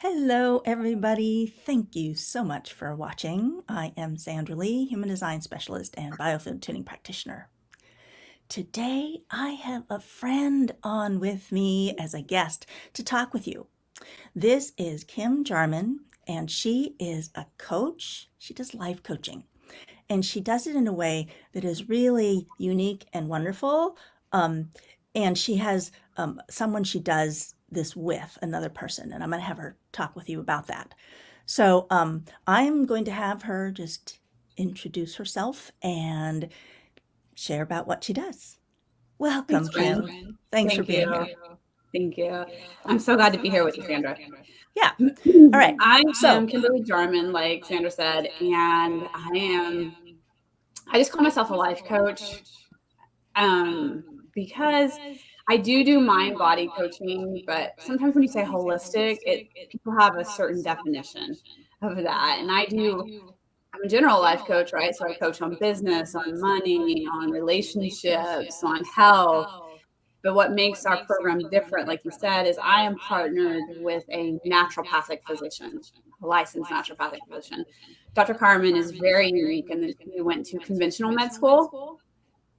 Hello, everybody. Thank you so much for watching. I am Sandra Lee, Human Design Specialist and Biofield Tuning Practitioner. Today, I have a friend on with me as a guest to talk with you. This is Kim Jarman, and she is a coach. She does life coaching, and she does it in a way that is really unique and wonderful. And she has someone she does this with, another person, and I'm going to have her talk with you about that. So I'm going to have her just introduce herself and share about what she does. Welcome, Thanks, Kim. friend. Thanks for Thank being you. here. Thank you. I'm so glad to be here with you, Sandra. Yeah. All right. I So, am Kimberly Jarman, like Sandra said, and I just call myself a life coach because I do mind body coaching, but sometimes when you say holistic, people have a certain definition of that. And I'm a general life coach, right? So I coach on business, on money, on relationships, on health. But what makes our program different, like you said, is I am partnered with a naturopathic physician, a licensed naturopathic physician. Dr. Carmen is very unique in that he went to conventional med school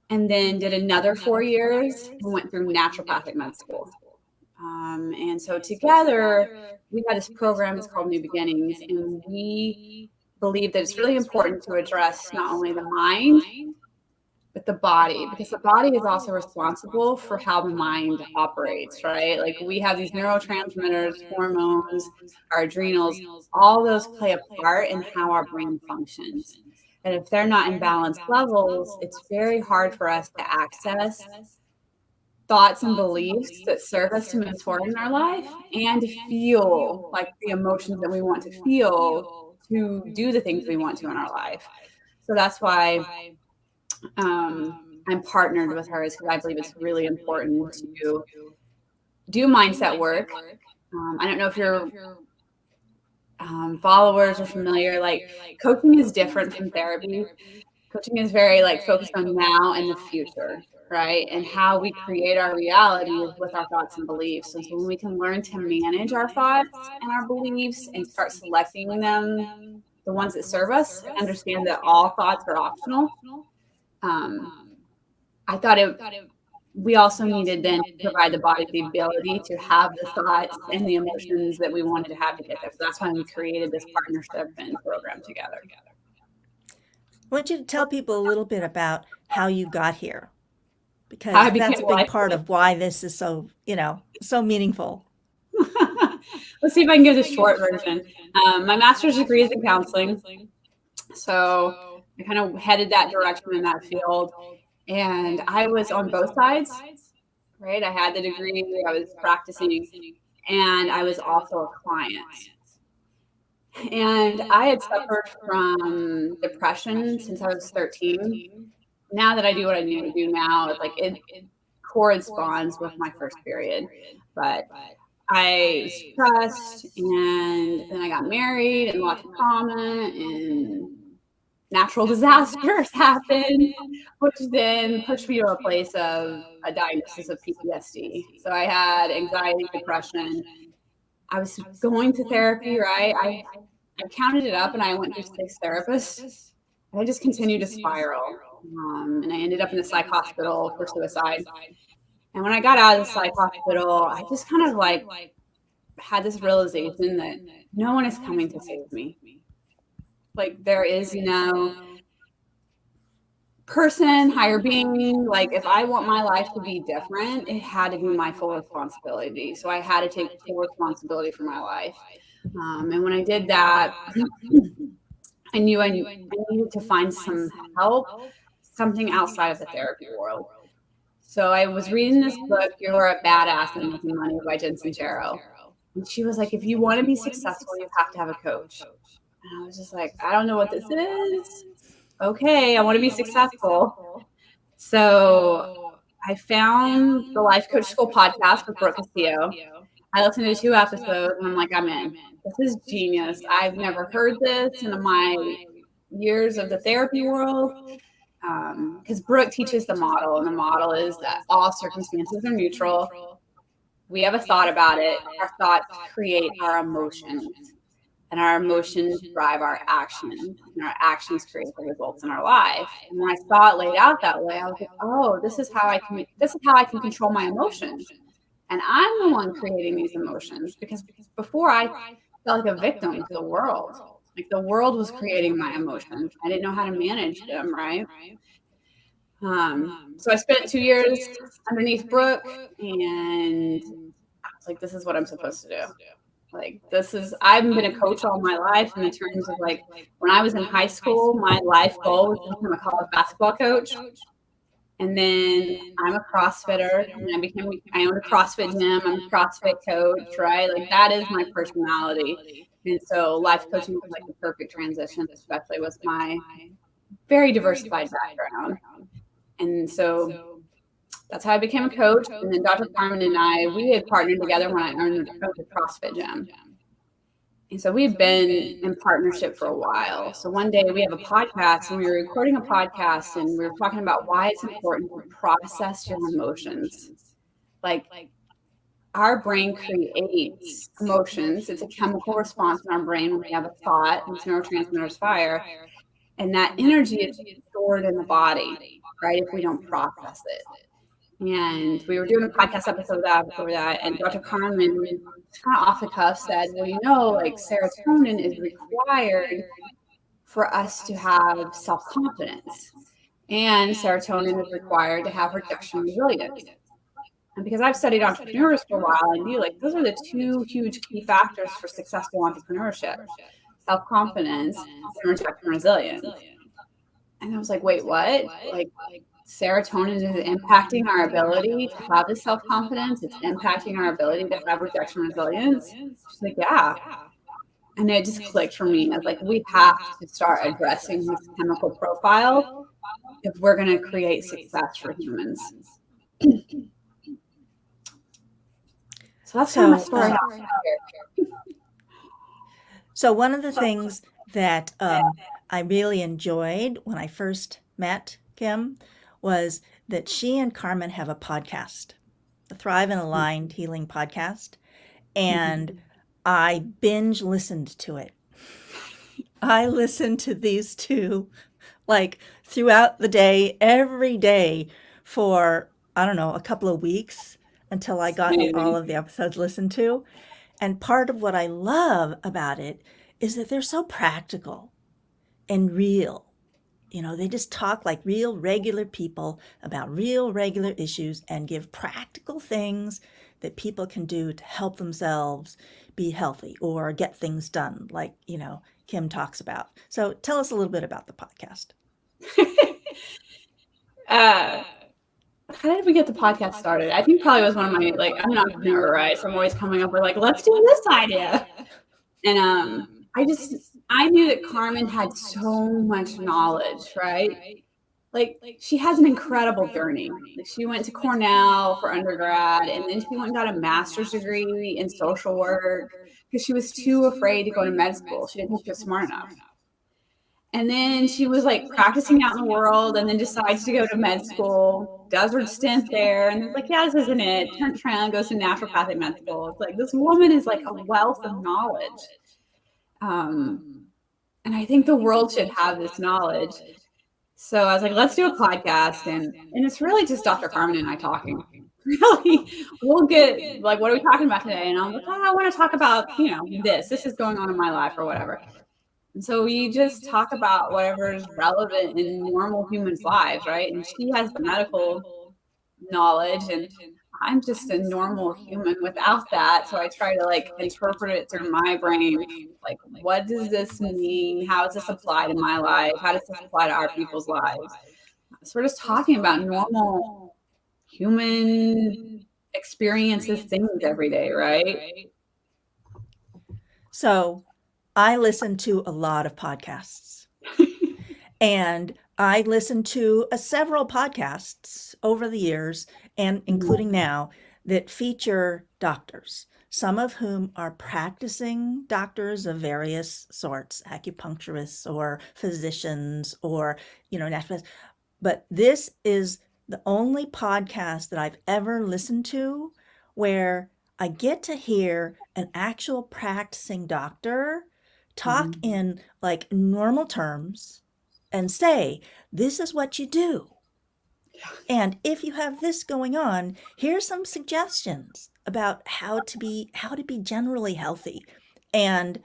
and then did another 4 years and went through naturopathic med school. And so together, we had this program, it's called New Beginnings, and we believe that it's really important to address not only the mind, but the body, because the body is also responsible for how the mind operates, right? Like we have these neurotransmitters, hormones, our adrenals, all those play a part in how our brain functions. And if they're not in balanced levels, it's very hard for us to access thoughts and beliefs that serve us to move forward in our life and to feel like the emotions that we want to feel to do the things we want to in our life. So that's why I'm partnered with her is because I believe it's really important to do mindset work. I don't know if your followers are familiar. Like coaching is different from therapy. Coaching is very like focused on now and the future, right? And how we create our reality is with our thoughts and beliefs. And so when we can learn to manage our thoughts and our beliefs and start selecting them, the ones that serve us, understand that all thoughts are optional. Um, I thought we also needed then to provide the body the ability to have the thoughts and the emotions that we wanted to have to get there. So that's why we created this partnership and program together. I want you to tell people a little bit about how you got here, How I because became that's a a big life part of why this is so, so meaningful. coach. Let's see if I can give this short version. My master's degree is in counseling. So I kind of headed that direction in that field. And I was on both sides, right? I had the degree, I was practicing, and I was also a client. And I had suffered from depression since I was 13. Now that I do what I need to do now, it's like it corresponds with my first period. But I was depressed, and then I got married, and lots of trauma and natural disasters happened, which then pushed me to a place of a diagnosis of PTSD. So I had anxiety, depression. I was going to therapy, right? I counted it up and I went through 6 therapists. And I just continued to spiral. And I ended up in a psych hospital for suicide. And when I got out of the psych hospital, I just kind of like had this realization that no one is coming to save me. Like there is no person, higher being. Like if I want my life to be different, it had to be my full responsibility. So I had to take full responsibility for my life. And when I did that, I knew I needed to find some help, something outside of the therapy world. So I was reading this book, You're a Badass at Making Money by Jen Sincero. And she was like, if you want to be successful, you have to have a coach. And I was just like, I don't know what this is. Okay, I want to be successful. So I found the Life Coach School podcast with Brooke Castillo. I listened to 2 episodes and I'm like, I'm in. This is genius. I've never heard this in my years of the therapy world. Because Brooke teaches the model, and the model is that all circumstances are neutral. we have a thought about it. Our thoughts create our emotions, and our emotions drive our actions, and our actions create the results in our life. And when I saw it laid out that way, I was like, oh, this is how I can control my emotions. And I'm the one creating these emotions, because before I felt like a victim to the world. Like the world was creating my emotions. I didn't know how to manage them, right? So I spent 2 years underneath Brooke, and I was like, this is what I'm supposed to do. Like, I've been a coach all my life in the terms of like, when I was in high school, my life goal was to become a college basketball coach. And then I'm a CrossFitter, and I own a CrossFit gym. I'm a CrossFit coach, right? Like that is my personality. And so life coaching was like the perfect transition, especially with my very diversified background. And so that's how I became a coach. And then Dr. Carmen and we had partnered together when I owned the CrossFit gym. And so we've been in partnership for a while. So one day we have a podcast, and we were recording a podcast, and we were talking about why it's important to process your emotions. Like our brain creates emotions. It's a chemical response in our brain when we have a thought, and neurotransmitters fire. And that energy is stored in the body, right, if we don't process it. And we were doing a podcast episode over that, and Dr. Carmen, kind of off the cuff, said, well, like serotonin is required for us to have self-confidence, and serotonin is required to have rejection resilience. And because I've studied entrepreneurs for a while, I knew like those are the two huge key factors for successful entrepreneurship: self-confidence and rejection resilience. And I was like, wait, what? Like serotonin is impacting our ability to have this self-confidence. It's impacting our ability to have rejection resilience. She's like, yeah. And it just clicked for me. I was like, we have to start addressing this chemical profile if we're going to create success for humans. So that's kind of my story. So one of the things that I really enjoyed when I first met Kim was that she and Carmen have a podcast, the Thrive and Aligned Healing podcast, and I binge listened to it. I listened to these two like throughout the day, every day for, I don't know, a couple of weeks until I got all of the episodes listened to. And part of what I love about it is that they're so practical and real. You know, they just talk like real, regular people about real, regular issues and give practical things that people can do to help themselves be healthy or get things done, like, Kim talks about. So tell us a little bit about the podcast. How did we get the podcast started? I think probably was one of my, like, I'm an entrepreneur, right? So I'm always coming up with like, let's do this idea. And I knew that Carmen had so much knowledge, right? Like she has an incredible journey. Like she went to Cornell for undergrad, and then she went and got a master's degree in social work because she was too afraid to go to med school. She didn't think she was smart enough. And then she was like practicing out in the world, and then decides to go to med school, does her stint there, and it's like, yeah, this isn't it. Turns around, goes to naturopathic med school. It's like, this woman is like a wealth of knowledge. And I think the world should have this knowledge. So I was like, let's do a podcast. And it's really just Dr. Carmen and I talking. Really, we'll get like, what are we talking about today? And I'm like, I want to talk about, this is going on in my life or whatever. And so we just talk about whatever is relevant in normal humans' lives, right? And she has the medical knowledge, and I'm just a normal human without that. So I try to like interpret it through my brain. Like, what does this mean? How does this apply to my life? How does this apply to our people's lives? So we're just talking about normal human experiences, things every day, right? So I listen to a lot of podcasts. And I listened to several podcasts over the years, and including now, that feature doctors, some of whom are practicing doctors of various sorts, acupuncturists or physicians or, naturopaths. But this is the only podcast that I've ever listened to where I get to hear an actual practicing doctor talk Mhm. in like normal terms and say, this is what you do. And if you have this going on, here's some suggestions about how to be generally healthy. And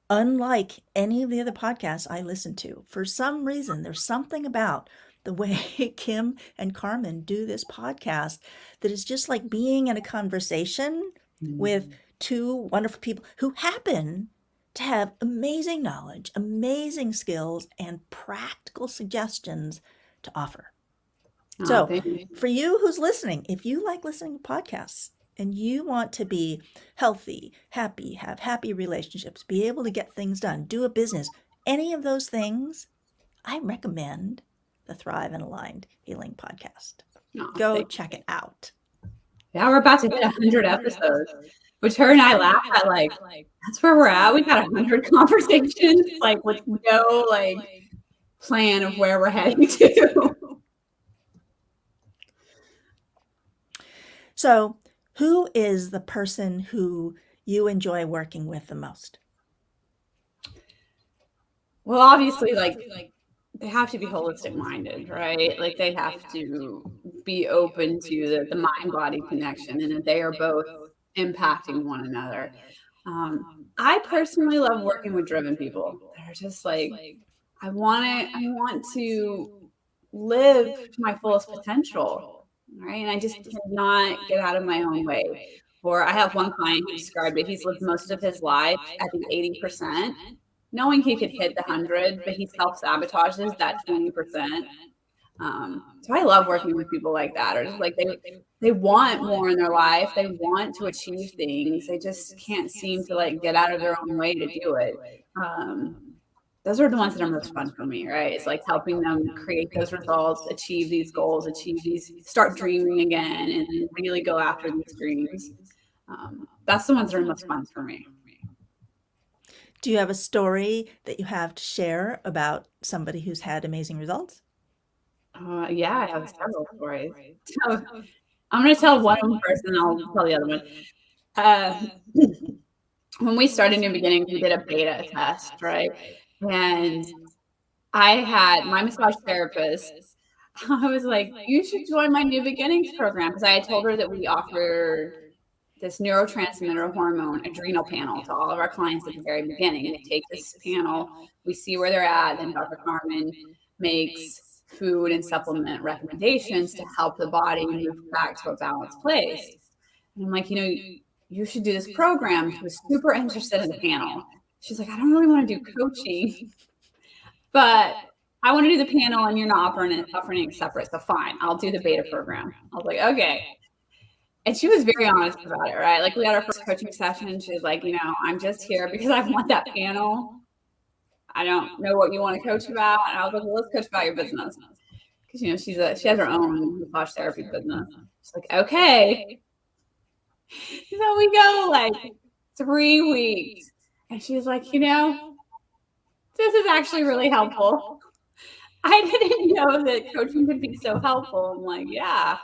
unlike any of the other podcasts I listen to, for some reason, there's something about the way Kim and Carmen do this podcast that is just like being in a conversation with Mhm. two wonderful people who happen to have amazing knowledge, amazing skills, and practical suggestions to offer. Oh, So, thank you. for you who's listening, if you like listening to podcasts and you want to be healthy, happy, have happy relationships, be able to get things done, do a business, any of those things, I recommend the Thrive and Aligned Healing podcast. Oh, Go thank check you. it out. Yeah, we're about to hit 100 episodes, which her and I laugh at, like, that's where we're at. We've had 100 conversations, like, with no, like, plan of where we're heading to. So, who is the person who you enjoy working with the most? Well, obviously, like, they have to be holistic minded, right? Like, they have to be open to the mind body connection and that they are both impacting one another. I personally love working with driven people. They're just like, I want to live to my fullest potential, right? And I just cannot get out of my own way. Or I have one client who described it. He's lived most of his life at the 80%, knowing he could hit the 100, but he self-sabotages that 20%. So I love working with people like that, or just like they want more in their life. They want to achieve things. They just can't seem to like get out of their own way to do it. Um, those are the ones that are most fun for me, right? It's like helping them create those results, achieve these goals, achieve these, start dreaming again, and really go after these dreams. That's the ones that are most fun for me. Do you have a story that you have to share about somebody who's had amazing results? Yeah, I have several stories. So I'm going to tell one of them first, and I'll tell the other one. Uh, when we started New Beginnings, we did a beta test, right? And I had my massage therapist. I was like, you should join my New Beginnings program because I had told her that we offer this neurotransmitter hormone adrenal panel to all of our clients at the very beginning. And they take this panel, we see where they're at, then Dr. Carmen makes food and supplement recommendations to help the body move back to a balanced place. And I'm like, you should do this program. She was super interested in the panel. She's like, I don't really want to do coaching, but I want to do the panel and you're not offering it separate. So fine, I'll do the beta program. I was like, okay. And she was very honest about it, right? Like we had our first coaching session. She was like, I'm just here because I want that panel. I don't know what you want to coach about. And I was like, well, let's coach about your business. Because, she has her own massage therapy business. She's like, okay. So we go like 3 weeks. And she's like, this is actually really helpful. I didn't know that coaching could be so helpful. I'm like, yeah.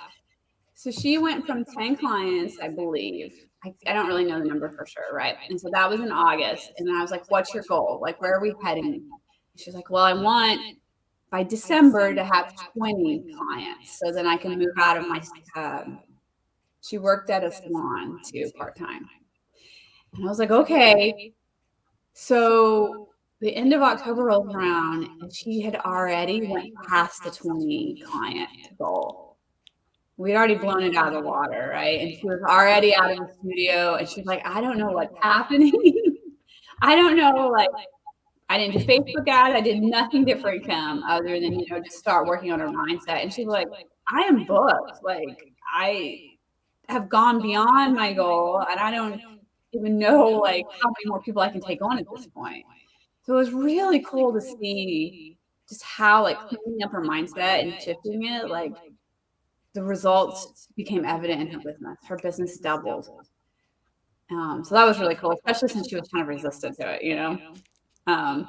So she went from 10 clients, I believe. I don't really know the number for sure, right? And so that was in August. And I was like, what's your goal? Like, where are we heading? She's like, well, I want by December to have 20 clients. So then I can move out of my, she worked at a salon too, part-time. And I was like, okay. So the end of October rolls around and she had already went past the 20 client goal. We'd already blown it out of the water, right? And she was already out of the studio and she's like, I don't know what's happening. I don't know, like, I didn't do Facebook ads. I did nothing different, Kim, other than, just start working on her mindset. And she's like, I am booked. Like, I have gone beyond my goal and I don't even know, like, how many more people I can take on at this point. So it was really cool to see just how, like, cleaning up her mindset and shifting it, like, the results became evident in her business. Her business doubled. So that was really cool, especially since she was kind of resistant to it. And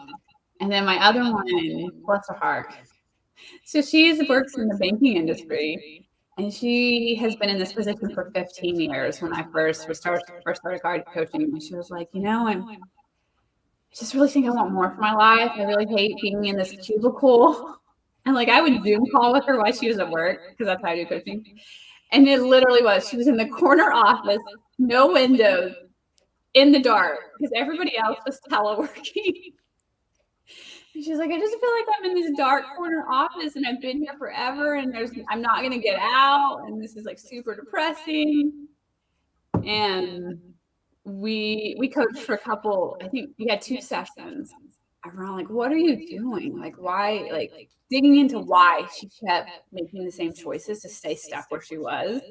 then my other one, bless her heart. So she works in the banking industry. And she has been in this position for 15 years. When I first started coaching, and she was like, I just really think I want more for my life. I really hate being in this cubicle. And like I would Zoom call with her while she was at work, because that's how I do coaching. And it literally was, she was in the corner office, no windows, in the dark, because everybody else was teleworking. And she's like, I just feel like I'm in this dark corner office and I've been here forever and I'm not going to get out. And this is like super depressing. And we coached for a couple, I think we had 2 sessions around like, what are you doing? Like, why, like digging into why she kept making the same choices to stay stuck where she was.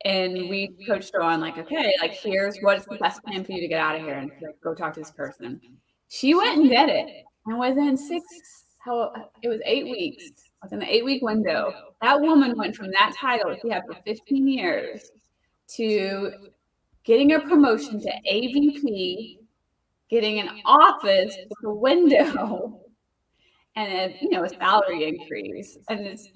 And we coached her on like, okay, like here's what's the best plan for you to get out of here and like go talk to this person. She went and did it. And within it was 8 weeks, within the 8-week window, that woman went from that title she had for 15 years to getting a promotion to AVP, getting an office with a window, and a salary increase. And it's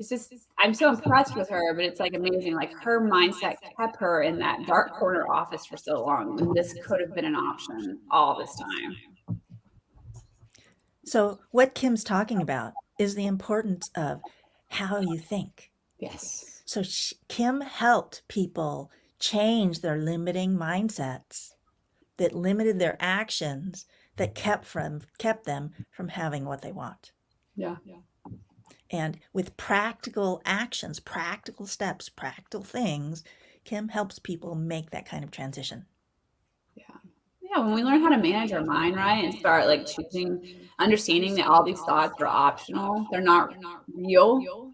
just, I'm so impressed with her, but it's like amazing. Like her mindset kept her in that dark corner office for so long, and this could have been an option all this time. So what Kim's talking about is the importance of how you think. Yes. So Kim helped people change their limiting mindsets that limited their actions, that kept them from having what they want. Yeah. And with practical actions, practical steps, practical things, Kim helps people make that kind of transition. Yeah, when we learn how to manage our mind, right, and start like understanding that all these thoughts are optional, they're not real,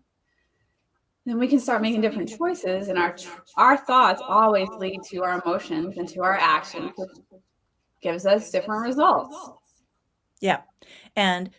then we can start making different choices, and our thoughts always lead to our emotions and to our actions, which gives us different results. Yeah. And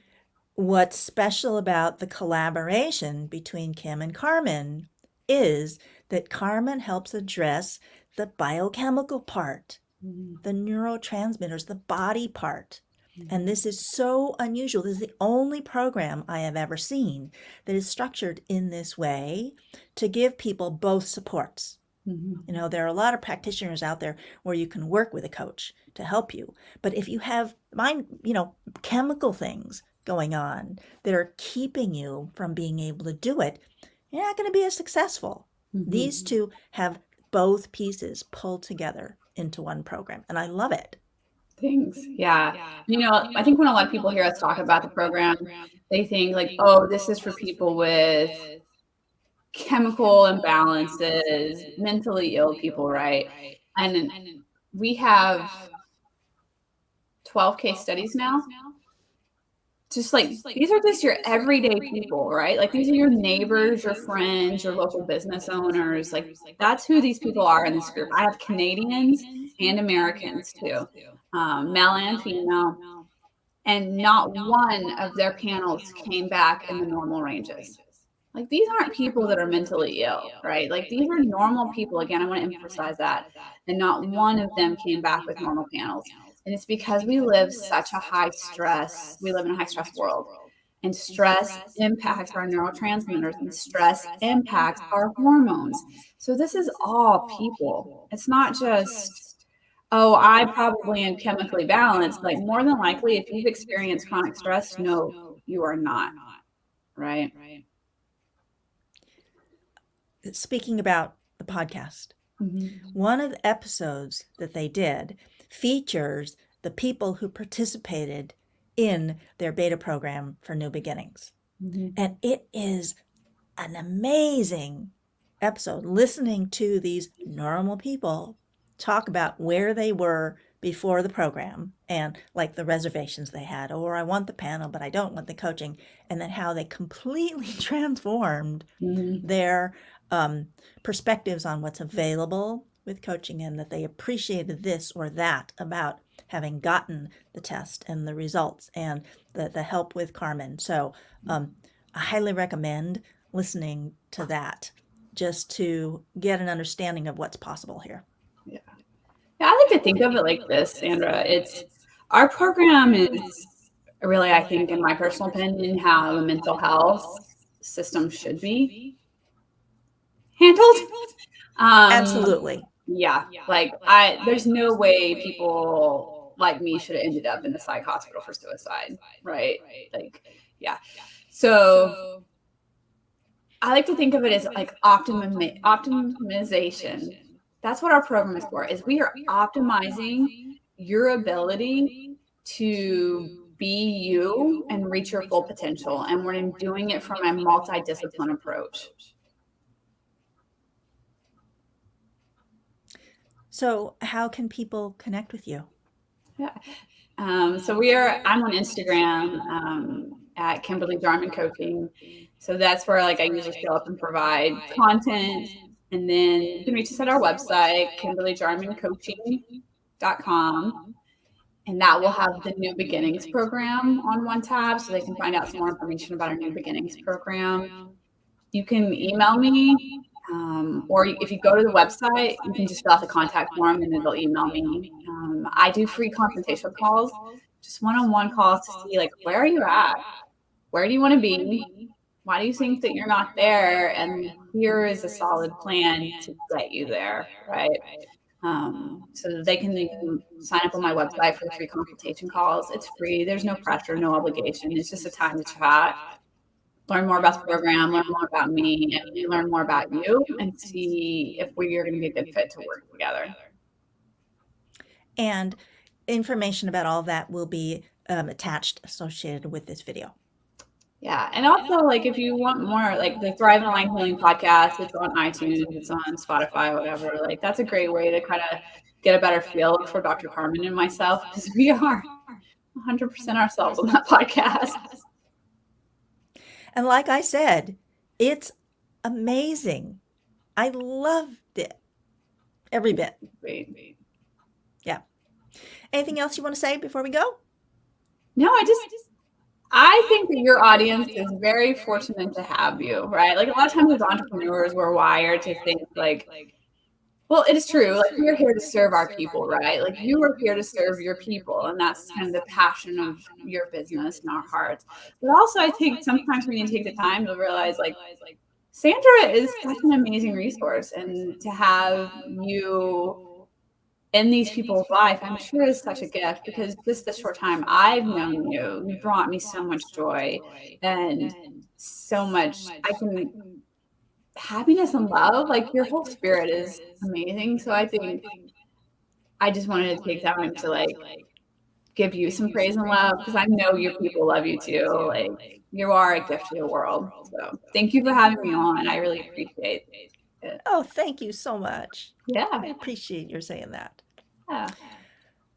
what's special about the collaboration between Kim and Carmen is that Carmen helps address the biochemical part, the neurotransmitters, the body part. And this is so unusual. This is the only program I have ever seen that is structured in this way to give people both supports. There are a lot of practitioners out there where you can work with a coach to help you. But if you have chemical things going on that are keeping you from being able to do it, you're not going to be as successful. These two have both pieces pulled together into one program, and I love it. Thanks. Yeah. I think when a lot of people hear us talk about the program, they think like, oh, this is for people with chemical imbalances, mentally ill people, right? And we have 12 case studies now. Just like, these are just your everyday people, right? Like these are your neighbors, your friends, your local business owners. Like that's who these people are in this group. I have Canadians and Americans too, male and female. And not one of their panels came back in the normal ranges. Like these aren't people that are mentally ill, right? Like these are normal people. Again, I want to emphasize that. And not one of them came back with normal panels. And it's because we live in a high stress world. And stress impacts our neurotransmitters, and stress impacts our hormones. So this is all people. It's not just, oh, I probably am chemically balanced. Like more than likely, if you've experienced chronic stress, no, you are not, right? Speaking about the podcast, one of the episodes that they did features the people who participated in their beta program for New Beginnings. And it is an amazing episode, listening to these normal people talk about where they were before the program and like the reservations they had, or I want the panel, but I don't want the coaching, and then how they completely transformed their perspectives on what's available with coaching, and that they appreciated this or that about having gotten the test and the results and the help with Carmen. So I highly recommend listening to that just to get an understanding of what's possible here. Yeah, I like to think of it like this, Sandra. Our program is really, I think, in my personal opinion, how the mental health system should be. handled. Absolutely. Yeah, like there's no way people like me should have ended up in a psych hospital for suicide, right? Like, yeah. So I like to think of it as like optimization. That's what our program is for, is we are optimizing your ability to be you and reach your full potential. And we're doing it from a multidiscipline approach. So how can people connect with you? Yeah. So I'm on Instagram at Kimberly Jarman Coaching. So that's where like I usually show up and provide content. And then you can reach us at our website, KimberlyJarmanCoaching.com. And that will have the New Beginnings program on one tab so they can find out some more information about our New Beginnings program. You can email me, or if you go to the website, you can just fill out the contact form and it'll email me. I do free consultation calls, just one-on-one calls to see like, where are you at? Where do you want to be? Why do you think that you're not there? And here is a solid plan to get you there, right? So that they can sign up on my website for free consultation calls. It's free. There's no pressure, no obligation. It's just a time to chat, learn more about the program, learn more about me, and learn more about you, and see if we are going to be a good fit to work together. And information about all that will be attached associated with this video. Yeah. And also, like, if you want more, like the Thrive in Aligned Healing podcast, it's on iTunes, it's on Spotify, whatever. Like, that's a great way to kind of get a better feel for Dr. Carmen and myself, because we are 100% ourselves on that podcast. And like I said, it's amazing. I loved it. Every bit. Great. Yeah. Anything else you want to say before we go? No, I think that your audience is very fortunate to have you, right? Like a lot of times as entrepreneurs, we're wired to think like, well, it is true. Like we're here to serve our people, right? Like you are here to serve your people. And that's kind of the passion of your business and our hearts. But also I think sometimes we need to take the time to realize like Sandra is such an amazing resource. And to have you in these people's life, I'm sure is such a gift, because just the short time I've known you, you brought me so much joy and so much happiness and love. Like your whole spirit is amazing. So I think I just wanted to take time to like give you some praise and love, because I know your people love you too. Like you are a gift to the world. So thank you for having me on. I really appreciate it. Oh, thank you so much. Yeah. I appreciate your saying that. Yeah.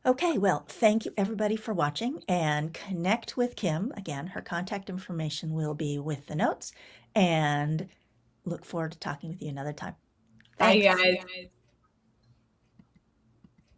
Okay, well, thank you everybody for watching, and connect with Kim. Again, her contact information will be with the notes, and look forward to talking with you another time. Bye, Thanks. guys.